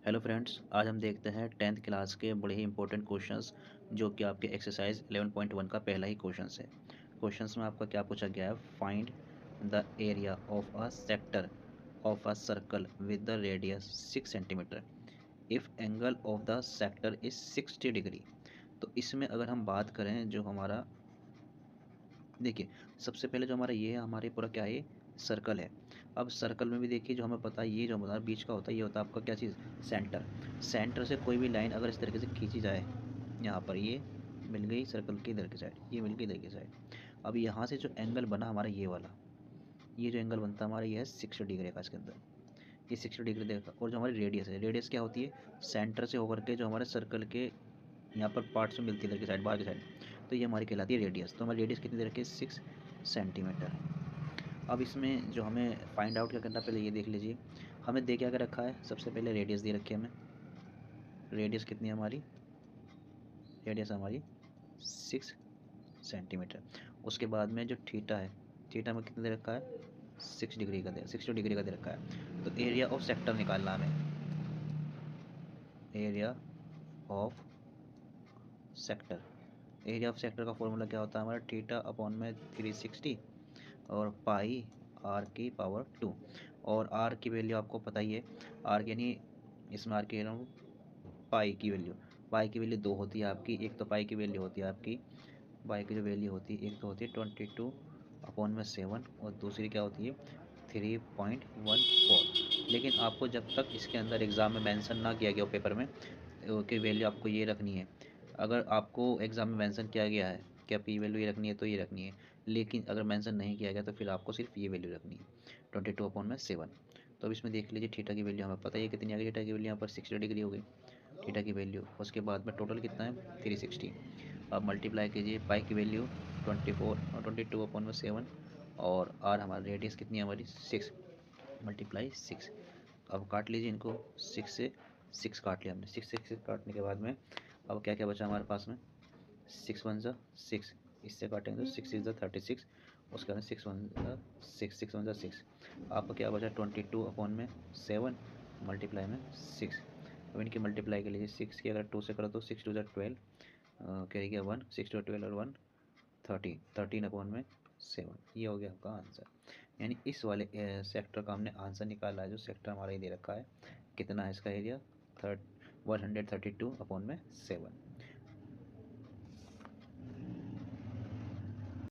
Hello friends, आज हम देखते हैं 10th क्लास के बड़े ही इंपॉर्टेंट क्वेश्चंस जो कि आपके एक्सरसाइज 11.1 का पहला ही क्वेश्चंस है। क्वेश्चंस में आपका क्या पूछा गया है? Find the area of a sector of a circle with the radius 6 centimetre if angle of the sector is 60 degree. तो इसमें अगर हम बात करें जो हमारा देखिए, सबसे पहले जो हमारा ये है, हमारे पूरा क्या है, सर्कल है। अब सर्कल में भी देखिए, जो हमें पता है ये जो हमारा बीच का होता है, ये होता है आपका क्या चीज़, सेंटर। सेंटर से कोई भी लाइन अगर इस तरीके से खींची जाए, यहाँ पर ये मिल गई सर्कल के इधर की साइड, ये मिल गई इधर की साइड। अब यहाँ से जो एंगल बना हमारा ये वाला, ये जो एंगल बनता है हमारा, ये है 60 डिग्री का इसके अंदर, ये 60 डिग्री देखा। और जो हमारी रेडियस है, रेडियस क्या होती है, सेंटर से होकर के जो हमारे सर्कल के यहाँ पर पार्ट्स में मिलती है इधर की साइड, बाहर की साइड, तो ये हमारी कहलाती है रेडियस। तो हमारी रेडियस कितनी दे रखी है, 6 सेंटीमीटर। अब इसमें जो हमें फाइंड आउट क्या करना है, पहले ये देख लीजिए, हमें दे क्या कर रखा है, सबसे पहले रेडियस दे रखी है हमें। रेडियस कितनी है हमारी, रेडियस हमारी 6 सेंटीमीटर। उसके बाद में जो थीटा है, थीटा में कितना दे रखा है, 6 डिग्री का दे, 60 डिग्री का दे रखा है। तो एरिया ऑफ सेक्टर निकालना हमें, area of sector. Area of sector का फॉर्मूला क्या होता है हमारा, थीटा अपॉन में 360 और पाई आर की पावर 2। और आर की वैल्यू आपको पता ही है, आर यानी इसमें आर की पाई की वैल्यू, पाई की वैल्यू दो होती है आपकी। एक तो पाई की वैल्यू होती है आपकी, पाई की जो वैल्यू होती है, एक तो होती है 22/7 और दूसरी क्या होती है 3.14। लेकिन आपको जब तक इसके अंदर एग्ज़ाम में मेंशन ना किया गया हो पेपर में कि वैल्यू आपको ये रखनी है, अगर आपको एग्ज़ाम में मेंशन किया गया है क्या पी वैल्यू ये रखनी है तो ये रखनी है, लेकिन अगर मेंशन नहीं किया गया तो फिर आपको सिर्फ ये वैल्यू रखनी है 22/7। तो अब इसमें देख लीजिए, थीटा की वैल्यू हमें पता है कितनी आ गई, थीटा की वैल्यू यहाँ पर 60 डिग्री हो गई, थीटा की वैल्यू। उसके बाद में टोटल कितना है 360। अब मल्टीप्लाई कीजिए, पाई की वैल्यू 22/7 और आर हमारी रेडियस कितनी है हमारी 6 मल्टीप्लाई 6। अब काट लीजिए इनको, 6 से 6 काट लिया हमने, 6 से 6 काटने के बाद में अब क्या क्या बचा हमारे पास में, 6 1 6, इससे काटेंगे तो 6 6 36। उसके बाद 6 1 6 आपका क्या बचा 22/7 मल्टीप्लाई में 6। अब इनकी मल्टीप्लाई के लिए 6 की अगर 2 से करो तो 6 2 12, क्या गया 1, 6 2 12 और 1 13/7। ये हो गया आपका आंसर। यानी इस वाले सेक्टर का हमने आंसर निकाला है। जो सेक्टर हमारा ये दे रखा है, कितना है इसका एरिया, 132/7।